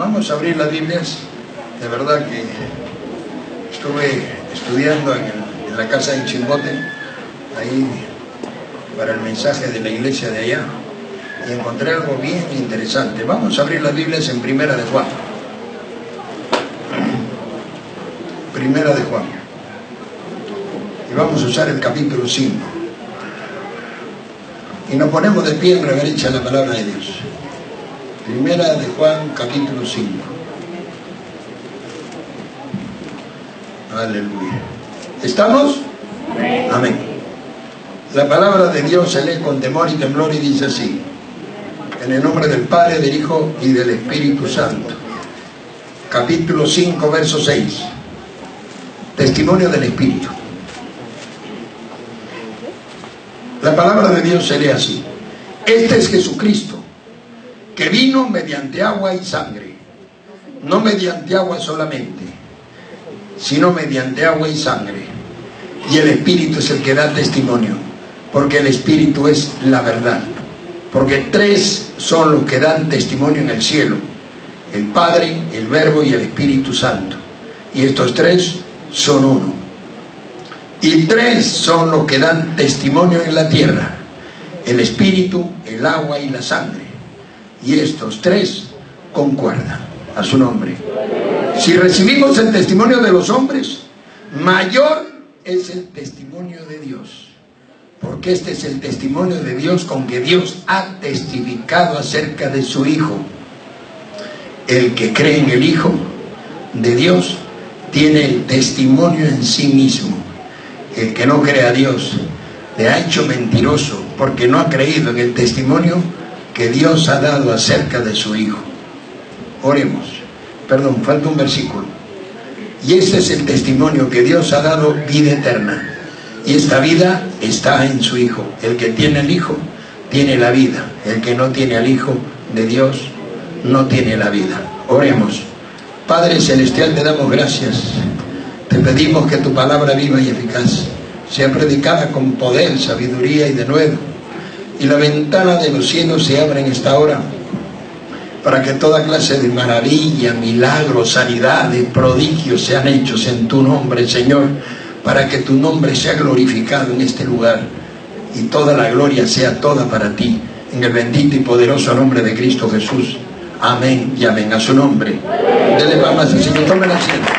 Vamos a abrir las Biblias. De verdad que estuve estudiando en la casa de Chimbote, ahí para el mensaje de la iglesia de allá, y encontré algo bien interesante. Vamos a abrir las Biblias en Primera de Juan. Primera de Juan. Y vamos a usar el capítulo 5. Y nos ponemos de pie en reverencia a la palabra de Dios. Primera de Juan, capítulo 5. Aleluya. ¿Estamos? Amén. La palabra de Dios se lee con temor y temblor y dice así: en el nombre del Padre, del Hijo y del Espíritu Santo. Capítulo 5, verso 6. Testimonio del Espíritu. La palabra de Dios se lee así: este es Jesucristo, que vino mediante agua y sangre, no mediante agua solamente, sino mediante agua y sangre. Y el Espíritu es el que da testimonio, porque el Espíritu es la verdad. Porque tres son los que dan testimonio en el cielo: el Padre, el Verbo y el Espíritu Santo. Y estos tres son uno. Y tres son los que dan testimonio en la tierra: el Espíritu, el agua y la sangre. Y estos tres concuerdan. A su nombre. Si recibimos el testimonio de los hombres, mayor es el testimonio de Dios. Porque este es el testimonio de Dios con que Dios ha testificado acerca de su Hijo. El que cree en el Hijo de Dios tiene el testimonio en sí mismo. El que no cree a Dios le ha hecho mentiroso, porque no ha creído en el testimonio que Dios ha dado acerca de su Hijo. Oremos. Perdón, falta un versículo. Y este es el testimonio, que Dios ha dado vida eterna, y esta vida está en su Hijo. El que tiene al Hijo tiene la vida. El que no tiene al Hijo de Dios no tiene la vida. Oremos. Padre Celestial, te damos gracias. Te pedimos que tu palabra viva y eficaz sea predicada con poder, sabiduría y denuedo, y la ventana de los cielos se abra en esta hora, para que toda clase de maravilla, milagros, sanidades, prodigios sean hechos en tu nombre, Señor, para que tu nombre sea glorificado en este lugar, y toda la gloria sea toda para ti, en el bendito y poderoso nombre de Cristo Jesús. Amén y amén. A su nombre. Dele palmas al Señor. Tomen asiento.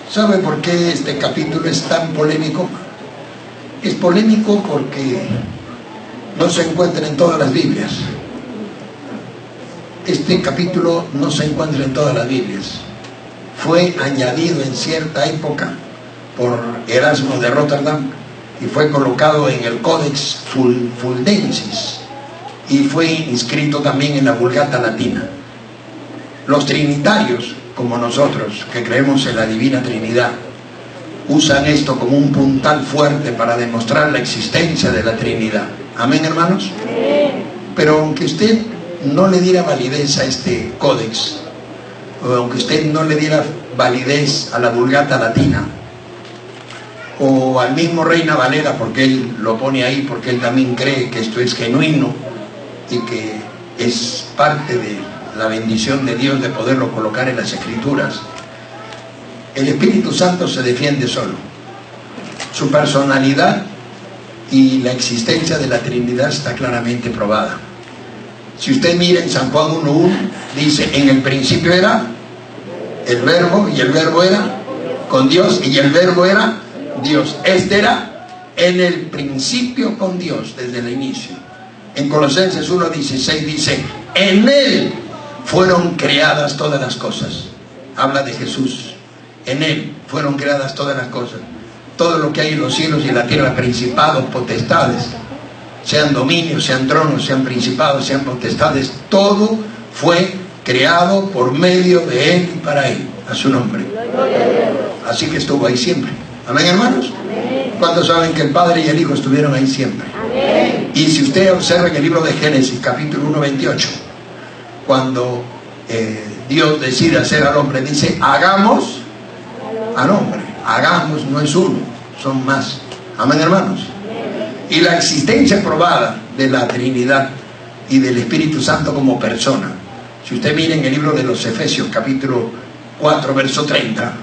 ¿Sabe por qué este capítulo es tan polémico? Es polémico porque no se encuentra en todas las Biblias. Este capítulo no se encuentra en todas las Biblias. Fue añadido en cierta época por Erasmo de Rotterdam y fue colocado en el Codex Fuldensis y fue inscrito también en la Vulgata Latina. Los trinitarios, como nosotros, que creemos en la Divina Trinidad, usan esto como un puntal fuerte para demostrar la existencia de la Trinidad. Amén, hermanos. Pero aunque usted no le diera validez a este códex, o aunque usted no le diera validez a la Vulgata Latina, o al mismo Reina Valera, porque él lo pone ahí, porque él también cree que esto es genuino y que es parte de la bendición de Dios de poderlo colocar en las Escrituras, el Espíritu Santo se defiende solo. Su personalidad y la existencia de la Trinidad está claramente probada. Si usted mira en San Juan 1:1, dice: en el principio era el Verbo, y el Verbo era con Dios, y el Verbo era Dios. Este era en el principio con Dios, desde el inicio. En Colosenses 1:16 dice: en Él fueron creadas todas las cosas. Habla de Jesús. En Él fueron creadas todas las cosas. Todo lo que hay en los cielos y en la tierra, principados, potestades, sean dominios, sean tronos, sean principados, sean potestades, todo fue creado por medio de Él y para Él. A su nombre. Así que estuvo ahí siempre. Amén, hermanos. ¿Cuántos saben que el Padre y el Hijo estuvieron ahí siempre? Amén. Y si usted observa en el libro de Génesis, capítulo 1:28, cuando Dios decide hacer al hombre, dice: hagamos al hombre. Hagamos no es uno, son más. Amén, hermanos. Y la existencia probada de la Trinidad y del Espíritu Santo como persona. Si usted mira en el libro de los Efesios, capítulo 4, verso 30,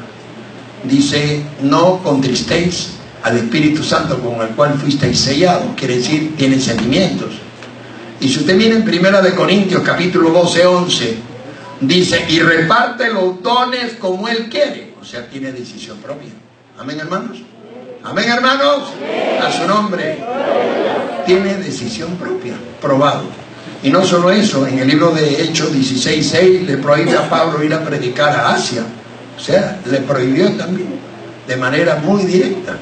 dice: no contristéis al Espíritu Santo con el cual fuisteis sellados. Quiere decir, tiene sentimientos. Y si usted mira en 1 Corintios, capítulo 12, 11, dice: y reparte los dones como Él quiere. O sea, tiene decisión propia. Amén, hermanos. Amén, hermanos. A su nombre. Tiene decisión propia, probado. Y no solo eso, en el libro de Hechos 16:6 le prohíbe a Pablo ir a predicar a Asia. O sea, le prohibió también, de manera muy directa.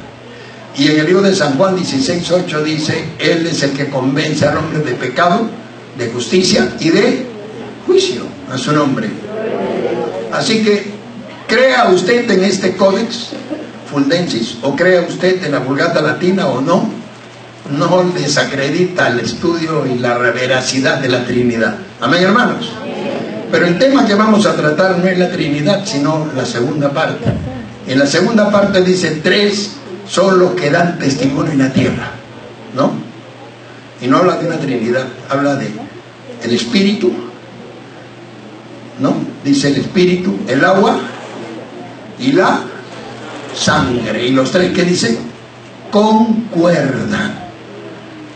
Y en el libro de San Juan 16:8 dice: Él es el que convence al hombre de pecado, de justicia y de juicio. A su nombre. Así que, crea usted en este Codex Fuldensis, o crea usted en la Vulgata Latina o no, no desacredita el estudio y la veracidad de la Trinidad. Amén, hermanos. Pero el tema que vamos a tratar no es la Trinidad, sino la segunda parte. En la segunda parte dice: tres son los que dan testimonio en la tierra, ¿no? Y no habla de una Trinidad, habla de el Espíritu, ¿no? Dice el Espíritu, el agua y la sangre. Y los tres, ¿qué dice? Concuerdan.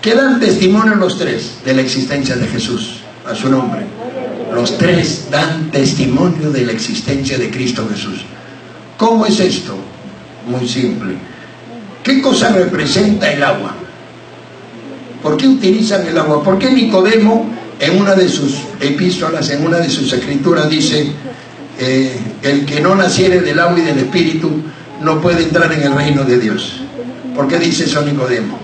¿Qué dan testimonio los tres de la existencia de Jesús? A su nombre. Los tres dan testimonio de la existencia de Cristo Jesús. ¿Cómo es esto? Muy simple. ¿Qué cosa representa el agua? ¿Por qué utilizan el agua? ¿Por qué Nicodemo en una de sus epístolas, en una de sus escrituras dice: el que no naciere del agua y del Espíritu no puede entrar en el reino de Dios? ¿Por qué dice eso Nicodemo?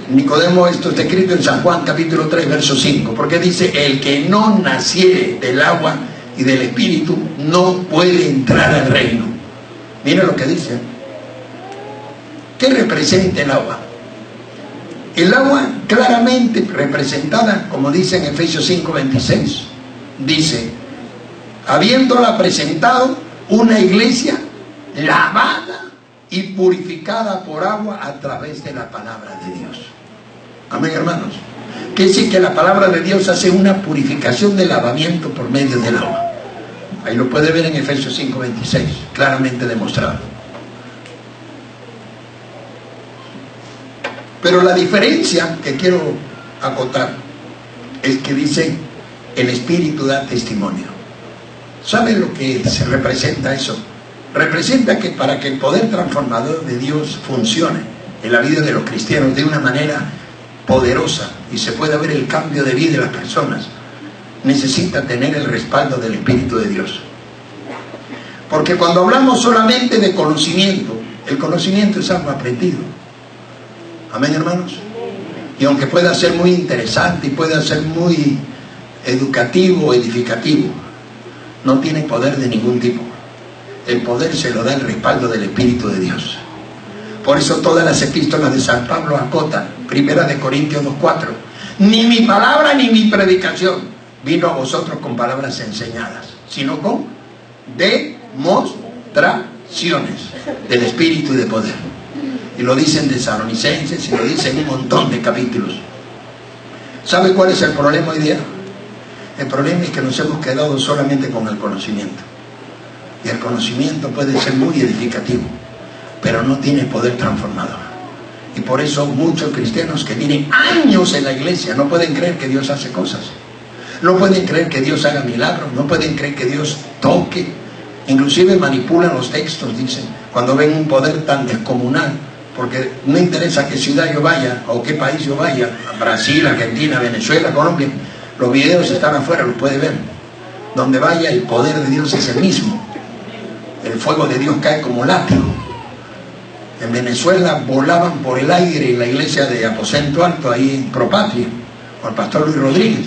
Nicodemo, esto está escrito en San Juan capítulo 3 verso 5, porque dice: el que no naciere del agua y del Espíritu no puede entrar al reino. Mira lo que dice. ¿Qué representa el agua? El agua claramente representada, como dice en Efesios 5:26, dice: habiéndola presentado una iglesia lavada y purificada por agua a través de la palabra de Dios. Amén, hermanos. Quiere decir que la palabra de Dios hace una purificación de lavamiento por medio del agua. Ahí lo puede ver en Efesios 5:26, claramente demostrado. Pero la diferencia que quiero acotar es que dice: el Espíritu da testimonio. ¿Saben lo que se representa eso? Representa que para que el poder transformador de Dios funcione en la vida de los cristianos de una manera poderosa y se pueda ver el cambio de vida de las personas, necesita tener el respaldo del Espíritu de Dios. Porque cuando hablamos solamente de conocimiento, el conocimiento es algo aprendido. Amén, hermanos. Y aunque pueda ser muy interesante y pueda ser muy educativo o edificativo, no tiene poder de ningún tipo. El poder se lo da el respaldo del Espíritu de Dios. Por eso todas las epístolas de San Pablo acotan, 1 Corintios 2:4: ni mi palabra ni mi predicación vino a vosotros con palabras enseñadas, sino con demostraciones del Espíritu y de poder. Y lo dicen Tesalonicenses y lo dicen un montón de capítulos. ¿Sabe cuál es el problema hoy día? El problema es que nos hemos quedado solamente con el conocimiento. Y el conocimiento puede ser muy edificativo, pero no tiene poder transformador. Y por eso muchos cristianos que tienen años en la iglesia no pueden creer que Dios hace cosas. No pueden creer que Dios haga milagros. No pueden creer que Dios toque. Inclusive manipulan los textos, dicen, cuando ven un poder tan descomunal. Porque no interesa a qué ciudad yo vaya o qué país yo vaya, Brasil, Argentina, Venezuela, Colombia, los videos están afuera, los puede ver. Donde vaya, el poder de Dios es el mismo. El fuego de Dios cae como látigo. En Venezuela volaban por el aire en la iglesia de Aposento Alto, ahí en Propatria, con el pastor Luis Rodríguez,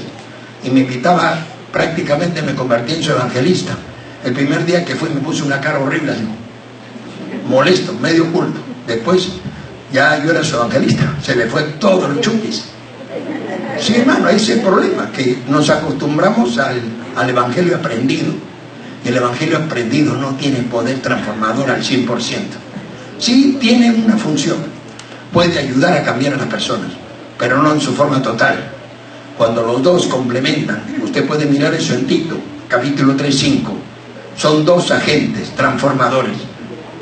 y me invitaba, prácticamente me convertí en su evangelista. El primer día que fui me puse una cara horrible, así, molesto, medio culto. Después ya yo era su evangelista, se le fue todo el chupis. Sí, hermano, ese es el problema, que nos acostumbramos al evangelio aprendido. Y el evangelio aprendido no tiene poder transformador al 100%. Sí tiene una función, puede ayudar a cambiar a las personas, pero no en su forma total. Cuando los dos complementan, usted puede mirar eso en Tito, capítulo 3:5. Son dos agentes transformadores.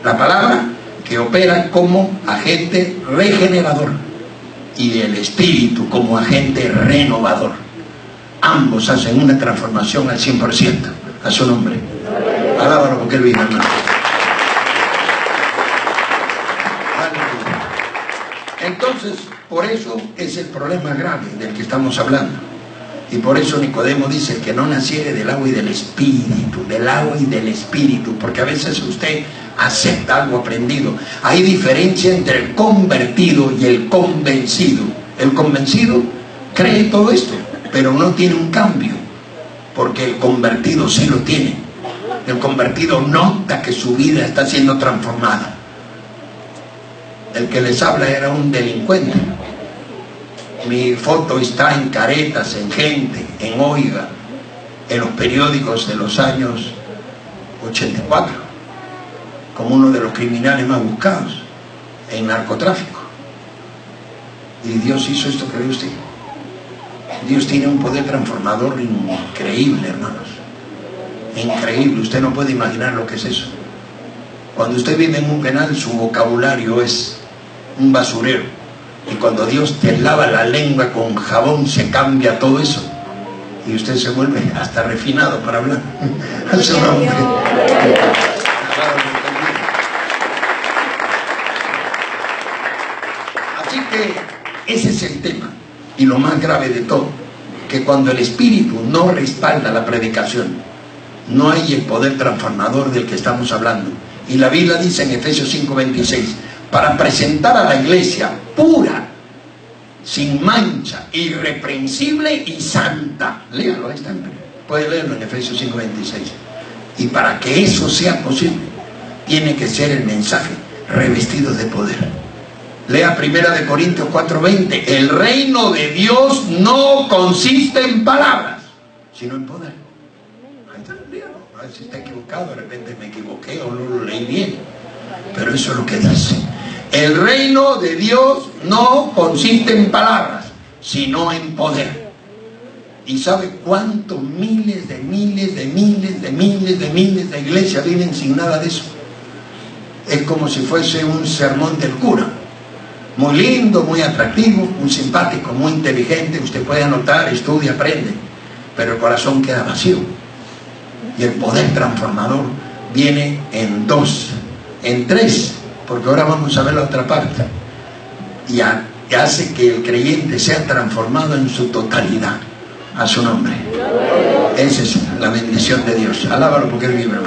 La palabra que opera como agente regenerador y el Espíritu como agente renovador. Ambos hacen una transformación al 100%. A su nombre. Alábalo porque Él vive, hermano. Entonces, por eso es el problema grave del que estamos hablando. Y por eso Nicodemo dice que no naciere del agua y del Espíritu, del agua y del Espíritu, porque a veces usted acepta algo aprendido. Hay diferencia entre el convertido y el convencido. El convencido cree todo esto, pero no tiene un cambio, porque el convertido sí lo tiene. El convertido nota que su vida está siendo transformada. El que les habla era un delincuente. Mi foto está en caretas, en gente, en Oiga, en los periódicos de los años 84, como uno de los criminales más buscados en narcotráfico. Y Dios hizo esto que ve usted. Dios tiene un poder transformador increíble, hermanos. Increíble, usted no puede imaginar lo que es eso. Cuando usted vive en un penal, su vocabulario es un basurero. Y cuando Dios te lava la lengua con jabón, se cambia todo eso. Y usted se vuelve hasta refinado para hablar. Así que ese es el tema. Y lo más grave de todo, que cuando el Espíritu no respalda la predicación, no hay el poder transformador del que estamos hablando. Y la Biblia dice en Efesios 5:26, para presentar a la iglesia pura, sin mancha, irreprensible y santa. Léalo, ahí está. Puede leerlo en Efesios 5:26. Y para que eso sea posible, tiene que ser el mensaje revestido de poder. Lea 1 Corintios 4:20. El reino de Dios no consiste en palabras, sino en poder. Ahí está, léalo. A ver si está equivocado, de repente me equivoqué o no lo leí bien. Pero eso es lo que dice. El reino de Dios no consiste en palabras, sino en poder. ¿Y sabe cuántos miles de iglesias viven sin nada de eso? Es como si fuese un sermón del cura. Muy lindo, muy atractivo, muy simpático, muy inteligente. Usted puede anotar, estudia, aprende. Pero el corazón queda vacío. Y el poder transformador viene en 2, en 3. Porque ahora vamos a ver la otra parte. Y hace que el creyente sea transformado en su totalidad. A su nombre. Esa es la bendición de Dios. Alábalo porque Él vive.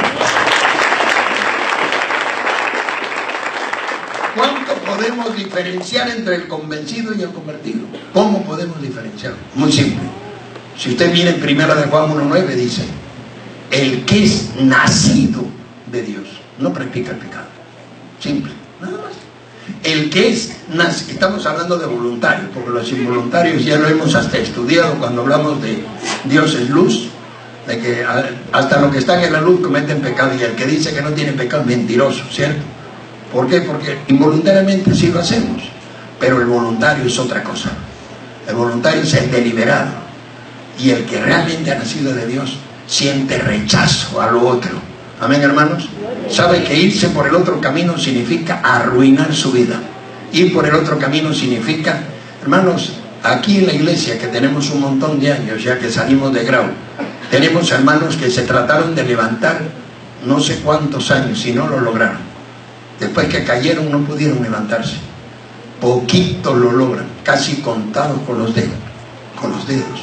¿Cuánto podemos diferenciar entre el convencido y el convertido? ¿Cómo podemos diferenciarlo? Muy simple. Si usted mira en 1 Juan 1:9 dice, el que es nacido de Dios no practica el pecado. Simple, nada más. El que es nacido, estamos hablando de voluntarios, porque los involuntarios ya lo hemos hasta estudiado cuando hablamos de Dios es luz, de que hasta los que están en la luz cometen pecado, y el que dice que no tiene pecado es mentiroso, ¿cierto? ¿Por qué? Porque involuntariamente sí lo hacemos, pero el voluntario es otra cosa. El voluntario es el deliberado, y el que realmente ha nacido de Dios siente rechazo a lo otro. Amén, hermanos. Sabe que irse por el otro camino significa arruinar su vida. Ir por el otro camino significa, hermanos, aquí en la iglesia, que tenemos un montón de años ya que salimos de grau, tenemos hermanos que se trataron de levantar no sé cuántos años y no lo lograron. Después que cayeron no pudieron levantarse. Poquito lo logran, casi contados con los dedos. Con los dedos.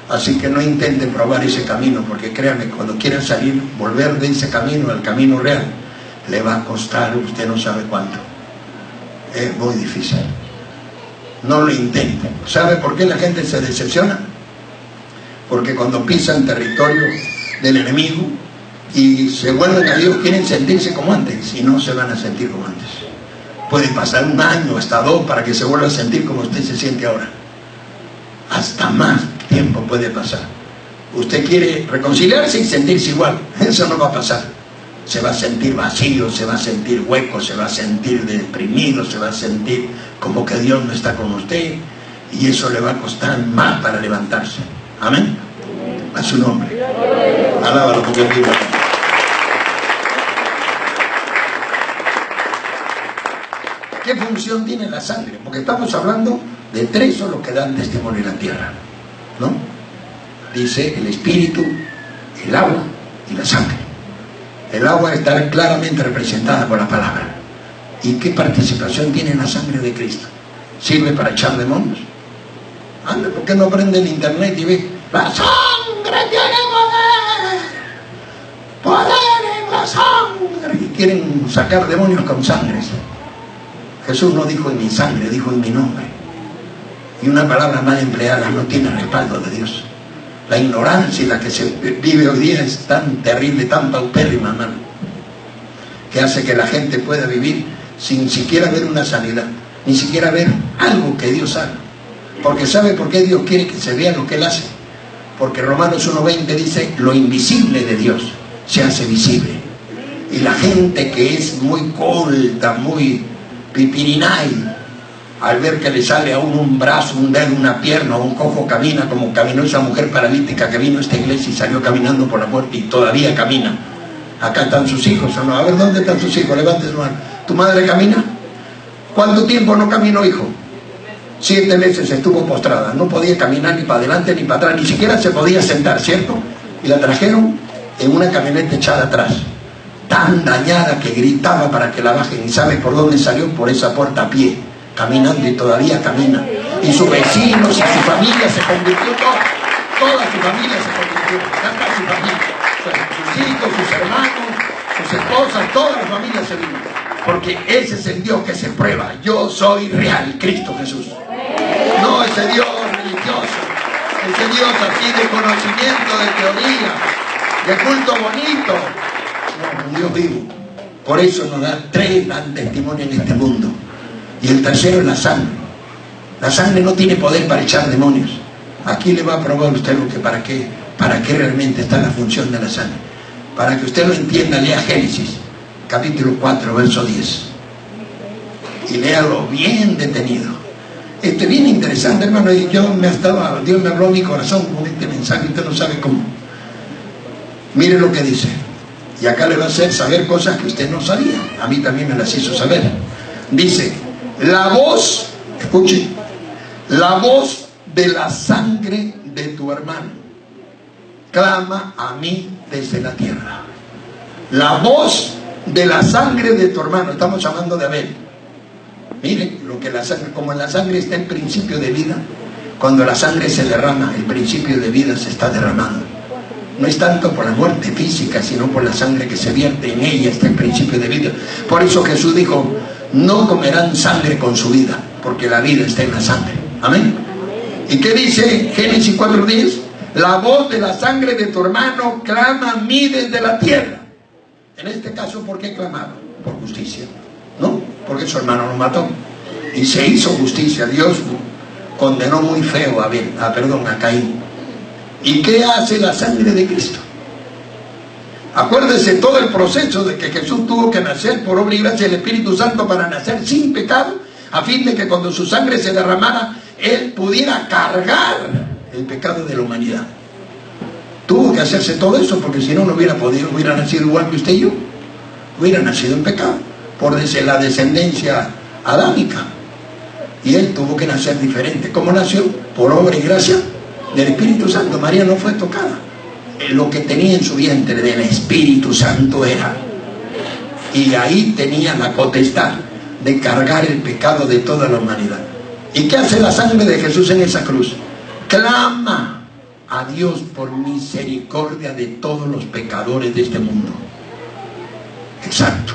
Así que no intenten probar ese camino, porque créanme, cuando quieran salir, volver de ese camino al camino real, le va a costar, usted no sabe cuánto. Es muy difícil. No lo intenten. ¿Sabe por qué la gente se decepciona? Porque cuando pisan territorio del enemigo y se vuelven a Dios, quieren sentirse como antes, y no se van a sentir como antes. Puede pasar 1 año, hasta 2, para que se vuelva a sentir como usted se siente ahora. Hasta más tiempo puede pasar. Usted quiere reconciliarse y sentirse igual. Eso no va a pasar. se va a sentir vacío, se va a sentir hueco, se va a sentir deprimido, se va a sentir como que Dios no está con usted, y eso le va a costar más para levantarse. Amén. A su nombre. Alábalo porque es vivo. ¿Qué función tiene la sangre? Porque estamos hablando de 3 son los que dan testimonio en la tierra, ¿no? Dice el espíritu, el agua y la sangre. El agua está claramente representada por la palabra. ¿Y qué participación tiene la sangre de Cristo? ¿Sirve para echar demonios? Anda, ¿por qué no prende el internet y ve? La sangre tiene poder en la sangre. Y quieren sacar demonios con sangre. Jesús no dijo en mi sangre, dijo en mi nombre. Y una palabra mal empleada no tiene respaldo de Dios. La ignorancia en la que se vive hoy día es tan terrible, tan paupérrima, hermano, que hace que la gente pueda vivir sin siquiera ver una sanidad, ni siquiera ver algo que Dios haga. Porque ¿sabe por qué Dios quiere que se vea lo que Él hace? Porque Romanos 1:20 dice, lo invisible de Dios se hace visible. Y la gente que es muy colta, muy pipirinay, al ver que le sale a uno un brazo, un dedo, una pierna, o un cojo, camina como caminó esa mujer paralítica que vino a esta iglesia y salió caminando por la muerte y todavía camina. Acá están sus hijos, ¿o no? A ver, ¿dónde están sus hijos? Levante su mano. ¿Tu madre camina? ¿Cuánto tiempo no caminó, hijo? 7 meses estuvo postrada, no podía caminar ni para adelante ni para atrás, ni siquiera se podía sentar, ¿cierto? Y la trajeron en una camioneta echada atrás, tan dañada que gritaba para que la bajen. ¿Y sabe por dónde salió? Por esa puerta a pie, caminando, y todavía camina. Y sus vecinos y su familia se convirtió, toda su familia se convirtió, hasta su familia, sus hijos, sus hermanos, sus esposas, toda la familia se vino. Porque ese es el Dios que se prueba. Yo soy real, Cristo Jesús. No ese Dios religioso, ese Dios así de conocimiento, de teoría, de culto bonito. No, un Dios vivo. Por eso nos da 3 dan testimonio en este mundo. Y el tercero es la sangre. La sangre no tiene poder para echar demonios. Aquí le va a probar usted lo que para qué realmente está la función de la sangre. Para que usted lo entienda, lea Génesis, capítulo 4, verso 10. Y léalo bien detenido. Esto es bien interesante, hermano, y Dios me habló a mi corazón con este mensaje, usted no sabe cómo. Mire lo que dice. Y acá le va a hacer saber cosas que usted no sabía. A mí también me las hizo saber. Dice, la voz, escuche, la voz de la sangre de tu hermano clama a mí desde la tierra. La voz de la sangre de tu hermano, estamos hablando de Abel. Miren lo que la sangre, como en la sangre está el principio de vida, cuando la sangre se derrama, el principio de vida se está derramando. No es tanto por la muerte física, sino por la sangre que se vierte en ella, está el principio de vida. Por eso Jesús dijo, no comerán sangre con su vida, porque la vida está en la sangre. Amén. ¿Y qué dice Génesis 4:10? La voz de la sangre de tu hermano clama a mí desde la tierra. En este caso, ¿por qué clamaba? Por justicia, ¿no? Porque su hermano lo mató y se hizo justicia. Dios condenó muy feo a Caín. ¿Y qué hace la sangre de Cristo? Acuérdese todo el proceso de que Jesús tuvo que nacer por obra y gracia del Espíritu Santo para nacer sin pecado, a fin de que cuando su sangre se derramara, Él pudiera cargar el pecado de la humanidad. Tuvo que hacerse todo eso, porque si no, no hubiera podido, hubiera nacido igual que usted y yo, hubiera nacido en pecado, por la descendencia adámica. Y Él tuvo que nacer diferente. ¿Cómo nació? Por obra y gracia del Espíritu Santo. María no fue tocada. Lo que tenía en su vientre del Espíritu Santo era. Y ahí tenía la potestad de cargar el pecado de toda la humanidad. ¿Y qué hace la sangre de Jesús en esa cruz? Clama a Dios por misericordia de todos los pecadores de este mundo. Exacto.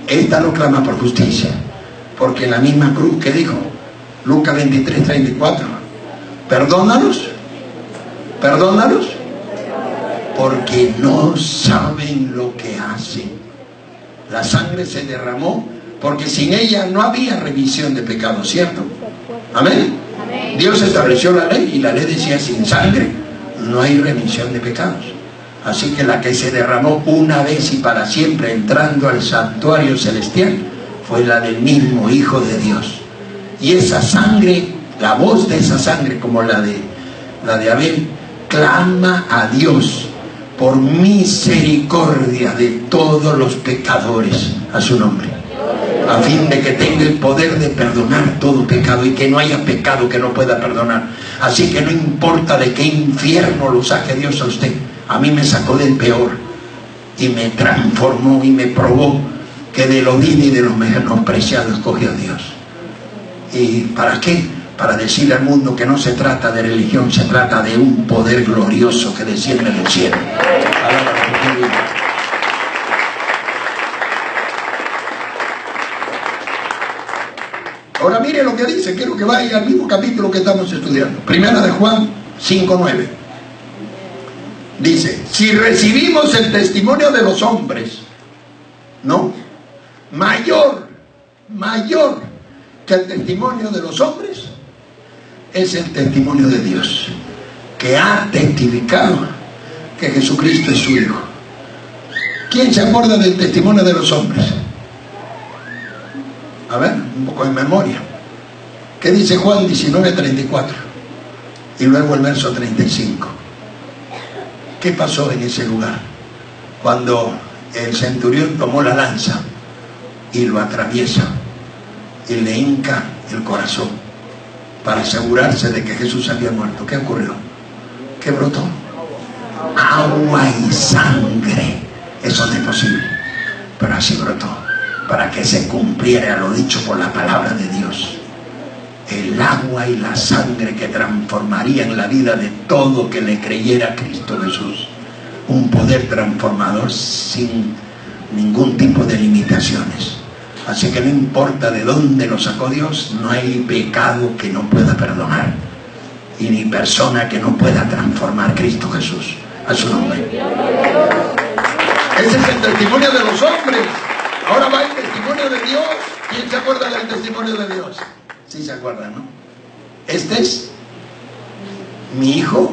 Esta no clama por justicia, porque en la misma cruz que dijo Lucas 23:34, perdónalos, porque no saben lo que hacen. La sangre se derramó porque sin ella no había remisión de pecados, ¿cierto? Amén. Dios estableció la ley y la ley decía, sin sangre no hay remisión de pecados. Así que la que se derramó una vez y para siempre entrando al santuario celestial fue la del mismo Hijo de Dios. Y esa sangre, la voz de esa sangre, como la de Abel, clama a Dios por misericordia de todos los pecadores a su nombre, a fin de que tenga el poder de perdonar todo pecado, y que no haya pecado que no pueda perdonar. Así que no importa de qué infierno lo saque Dios a usted, a mí me sacó del peor y me transformó y me probó que de lo vil y de lo menospreciado escogió a Dios. ¿Y para qué? Para decirle al mundo que no se trata de religión, se trata de un poder glorioso que desciende del cielo. Ahora mire lo que dice, quiero que vaya al mismo capítulo que estamos estudiando. Primera de Juan 5:9. Dice, si recibimos el testimonio de los hombres, ¿no? Mayor que el testimonio de los hombres es el testimonio de Dios, que ha testificado que Jesucristo es su Hijo. ¿Quién se acuerda del testimonio de los hombres? A ver, un poco de memoria. ¿Qué dice Juan 19:34? Y luego el verso 35. ¿Qué pasó en ese lugar? Cuando el centurión tomó la lanza y lo atraviesa y le hinca el corazón para asegurarse de que Jesús había muerto. ¿Qué ocurrió? ¿Qué brotó? Agua y sangre. Eso no es posible, pero así brotó, para que se cumpliera lo dicho por la palabra de Dios. El agua y la sangre que transformarían la vida de todo que le creyera a Cristo Jesús. Un poder transformador sin ningún tipo de limitaciones. Así que no importa de dónde lo sacó Dios, no hay pecado que no pueda perdonar, y ni persona que no pueda transformar Cristo Jesús. A su nombre. Ese es el testimonio de los hombres. Ahora va el testimonio de Dios. ¿Quién se acuerda del testimonio de Dios? Sí se acuerda, ¿no? Este es mi hijo.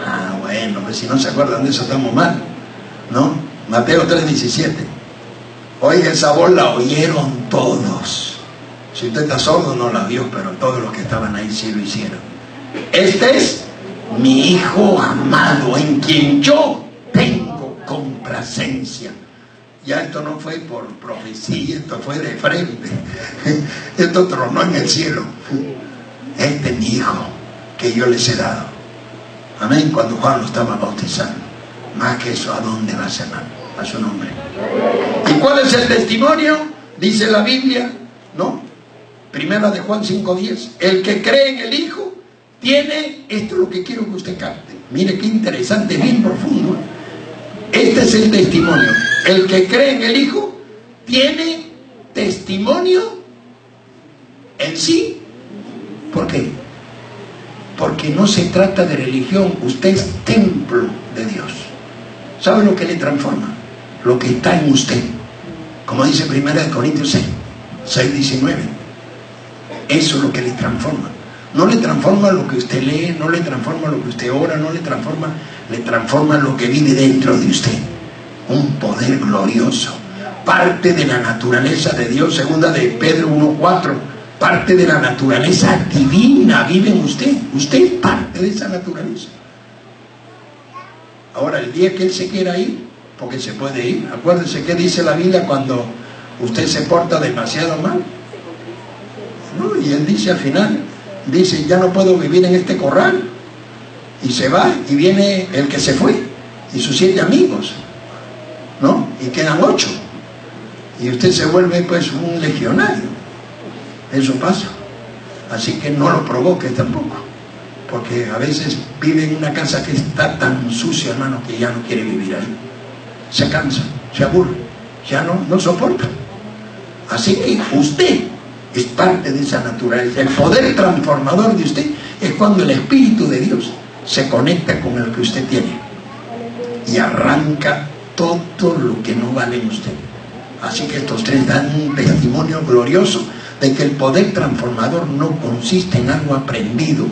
Ah, bueno, pues si no se acuerdan de eso estamos mal, ¿no? Mateo 3:17. Oiga, esa voz la oyeron todos. Si usted está sordo no la vio, pero todos los que estaban ahí sí lo hicieron. Este es mi hijo amado, en quien yo tengo complacencia. Ya esto no fue por profecía, esto fue de frente. Esto tronó en el cielo. Este es mi hijo que yo les he dado. Amén. Cuando Juan lo estaba bautizando. Más que eso, ¿a dónde va a ser? A su nombre. ¿Y cuál es el testimonio? Dice la Biblia, ¿no? Primera de Juan 5:10. El que cree en el Hijo tiene, esto es lo que quiero que usted capte. Mire qué interesante, bien profundo. Este es el testimonio. El que cree en el Hijo tiene testimonio en sí. ¿Por qué? Porque no se trata de religión. Usted es templo de Dios. ¿Sabe lo que le transforma? Lo que está en usted. Como dice 1 Corintios 6:19. Eso es lo que le transforma. No le transforma lo que usted lee, no le transforma lo que usted ora, no le transforma lo que vive dentro de usted. Un poder glorioso, parte de la naturaleza de Dios. Segunda de Pedro 1:4, parte de la naturaleza divina vive en usted. Usted es parte de esa naturaleza. Ahora, el día que Él se quiera ir, porque se puede ir, acuérdese que dice la Biblia cuando usted se porta demasiado mal, ¿no? Y Él dice al final, dice, ya no puedo vivir en este corral, y se va, y viene el que se fue y sus 7 amigos, ¿no? Y quedan 8, y usted se vuelve pues un legionario. Eso pasa. Así que no lo provoque tampoco, porque a veces vive en una casa que está tan sucia, hermano, que ya no quiere vivir ahí. Se cansa, se aburre, ya no soporta. Así que usted es parte de esa naturaleza. El poder transformador de usted es cuando el Espíritu de Dios se conecta con el que usted tiene y arranca todo lo que no vale en usted. Así que estos 3 dan un testimonio glorioso de que el poder transformador no consiste en algo aprendido,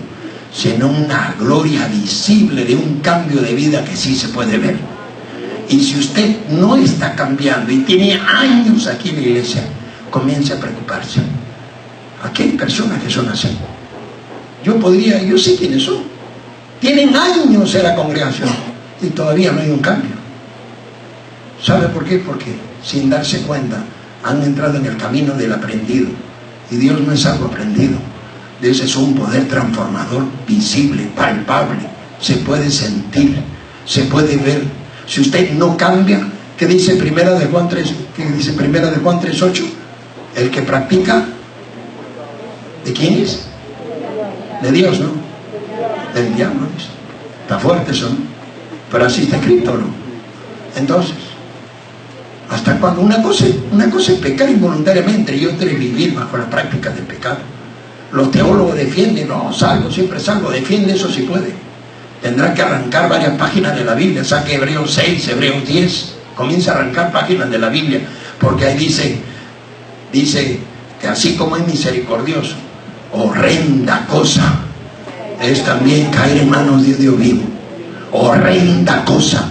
sino una gloria visible de un cambio de vida que sí se puede ver. Y si usted no está cambiando y tiene años aquí en la iglesia, comience a preocuparse. Aquí hay personas que son así. Yo sé quiénes son. Tienen años en la congregación y todavía no hay un cambio. ¿Sabe por qué? Porque sin darse cuenta han entrado en el camino del aprendido. Y Dios no es algo aprendido. Dios es un poder transformador, visible, palpable. Se puede sentir, se puede ver. Si usted no cambia, ¿qué dice Primera de Juan 3? ¿Qué dice Primera de Juan 3:8? El que practica, ¿de quién es? De Dios, ¿no? Del diablo. Está fuerte eso, ¿no? Pero así está escrito, ¿no? Entonces, ¿hasta cuando una cosa es pecar involuntariamente y otra es vivir bajo la práctica del pecado? Los teólogos defienden, no, siempre salgo, defiende eso si puede. Tendrá que arrancar varias páginas de la Biblia, saque Hebreos 6, Hebreos 10, comienza a arrancar páginas de la Biblia, porque ahí dice que así como es misericordioso, horrenda cosa es también caer en manos de Dios vivo. Horrenda cosa.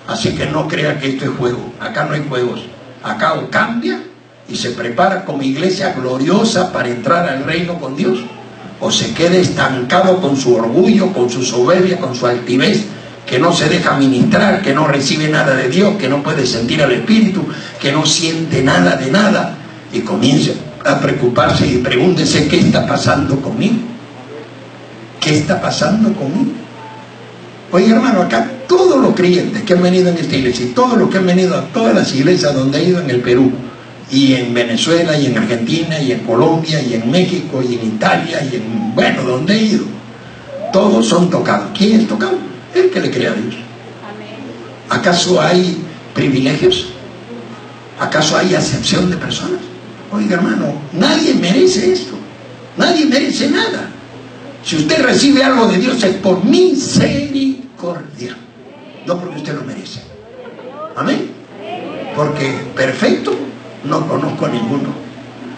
Así que no crea que esto es juego. Acá no hay juegos. Acá o cambia y se prepara como iglesia gloriosa para entrar al reino con Dios, o se queda estancado con su orgullo, con su soberbia, con su altivez, que no se deja ministrar, que no recibe nada de Dios, que no puede sentir al Espíritu, que no siente nada de nada, y comienza a preocuparse y pregúntese: ¿qué está pasando conmigo? ¿Qué está pasando conmigo? Oye, hermano, acá todos los creyentes que han venido en esta iglesia y todos los que han venido a todas las iglesias donde he ido en el Perú y en Venezuela y en Argentina y en Colombia y en México y en Italia y en, bueno, donde he ido, todos son tocados. ¿Quién es tocado? El que le cree a Dios. ¿Acaso hay privilegios? ¿Acaso hay acepción de personas? Oiga, hermano, nadie merece esto. Nadie merece nada. Si usted recibe algo de Dios es por misericordia, no porque usted lo merece. Amén. Porque perfecto no conozco a ninguno.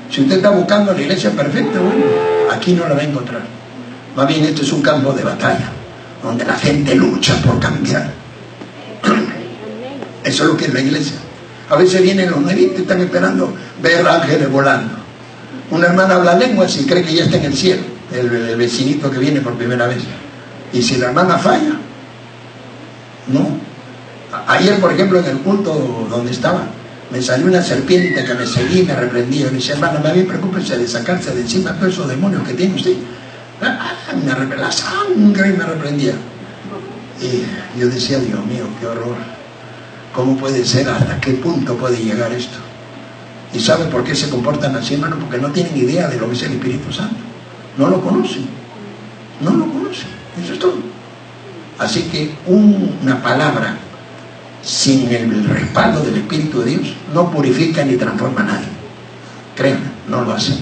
Si usted está buscando la iglesia perfecta, bueno, aquí no la va a encontrar. Más bien, esto es un campo de batalla donde la gente lucha por cambiar. Eso es lo que es la iglesia. A veces vienen los nuevitos y están esperando ver ángeles volando. Una hermana habla lenguas y cree que ya está en el cielo, el vecinito que viene por primera vez. Y si la hermana falla, no. Ayer, por ejemplo, en el culto donde estaba, me salió una serpiente que me seguía y me reprendía. Me dice: hermana, más bien preocúpese de sacarse de encima todos esos demonios que tiene usted. La sangre, y me reprendía. Y yo decía: Dios mío, qué horror. ¿Cómo puede ser? ¿Hasta qué punto puede llegar esto? ¿Y saben por qué se comportan así, hermano? Porque no tienen idea de lo que es el Espíritu Santo. No lo conocen. No lo conocen. Eso es todo. Así que una palabra sin el respaldo del Espíritu de Dios no purifica ni transforma a nadie. Créanme, no lo hace.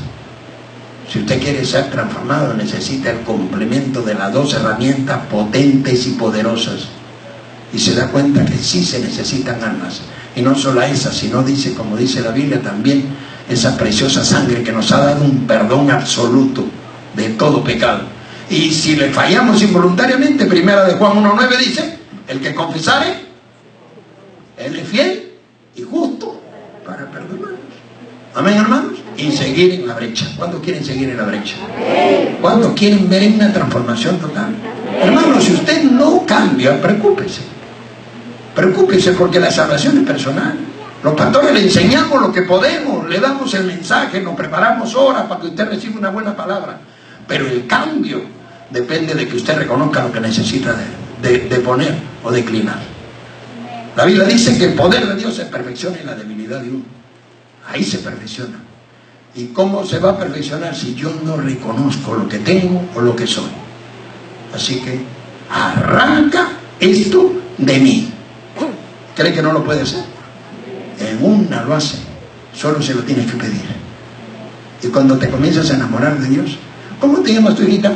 Si usted quiere ser transformado, necesita el complemento de las dos herramientas potentes y poderosas. Y se da cuenta que sí se necesitan almas. Y no solo esas, sino dice, como dice la Biblia, también esa preciosa sangre que nos ha dado un perdón absoluto de todo pecado. Y si le fallamos involuntariamente, Primera de Juan 1:9 dice: el que confesare, él es fiel y justo para perdonarnos. Amén, hermanos. Y seguir en la brecha. ¿Cuántos quieren seguir en la brecha? ¿Cuántos quieren ver una transformación total? Hermanos, si usted no cambia, preocúpese. Preocúpese, porque la salvación es personal. Los pastores le enseñamos lo que podemos, le damos el mensaje, nos preparamos horas para que usted reciba una buena palabra. Pero el cambio depende de que usted reconozca lo que necesita de poner o declinar. La Biblia dice que el poder de Dios se perfecciona en la debilidad de uno. Ahí se perfecciona. ¿Y cómo se va a perfeccionar si yo no reconozco lo que tengo o lo que soy? Así que arranca esto de mí. ¿Cree que no lo puede hacer? En una lo hace. Solo se lo tienes que pedir. Y cuando te comienzas a enamorar de Dios. ¿Cómo te llamas tu hijita?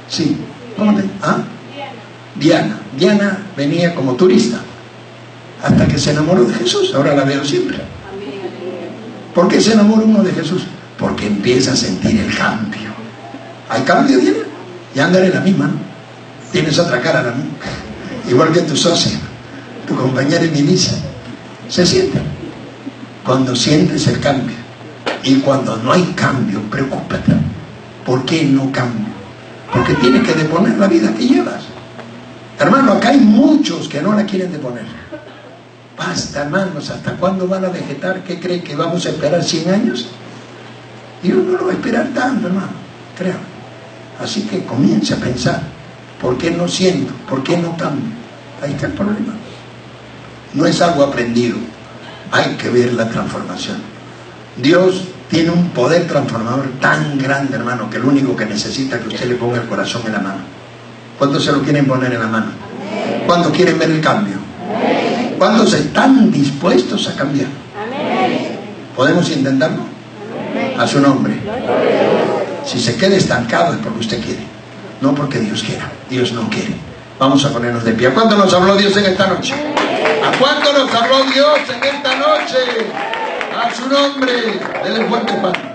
Sí. ¿Cómo te? ¿Ah? Diana. Diana venía como turista hasta que se enamoró de Jesús. Ahora la veo siempre. ¿Por qué se enamora uno de Jesús? Porque empieza a sentir el cambio. ¿Hay cambio, Diana? y andaré la misma, ¿no? Tienes otra cara, ¿no? Igual que tu socio, tu compañero en milicia. Se siente. Cuando sientes el cambio. Y cuando no hay cambio, preocúpate. ¿Por qué no cambio? Porque tienes que deponer la vida que llevas. Hermano, acá hay muchos que no la quieren deponer. Basta, hermanos, ¿hasta cuándo van a vegetar? ¿Qué creen que vamos a esperar 100 años? Dios no lo va a esperar tanto, hermano, créame. Así que comience a pensar, ¿por qué no siento? ¿Por qué no cambio? Ahí está el problema. No es algo aprendido, hay que ver la transformación. Dios tiene un poder transformador tan grande, hermano, que lo único que necesita es que usted le ponga el corazón en la mano. ¿Cuántos se lo quieren poner en la mano? ¿Cuántos quieren ver el cambio? ¿Cuántos están dispuestos a cambiar? ¿Podemos intentarlo? A su nombre. Si se queda estancado es porque usted quiere, no porque Dios quiera. Dios no quiere. Vamos a ponernos de pie. ¿A cuánto nos habló Dios en esta noche? ¿A cuánto nos habló Dios en esta noche? A su nombre. Denle fuerte palmas.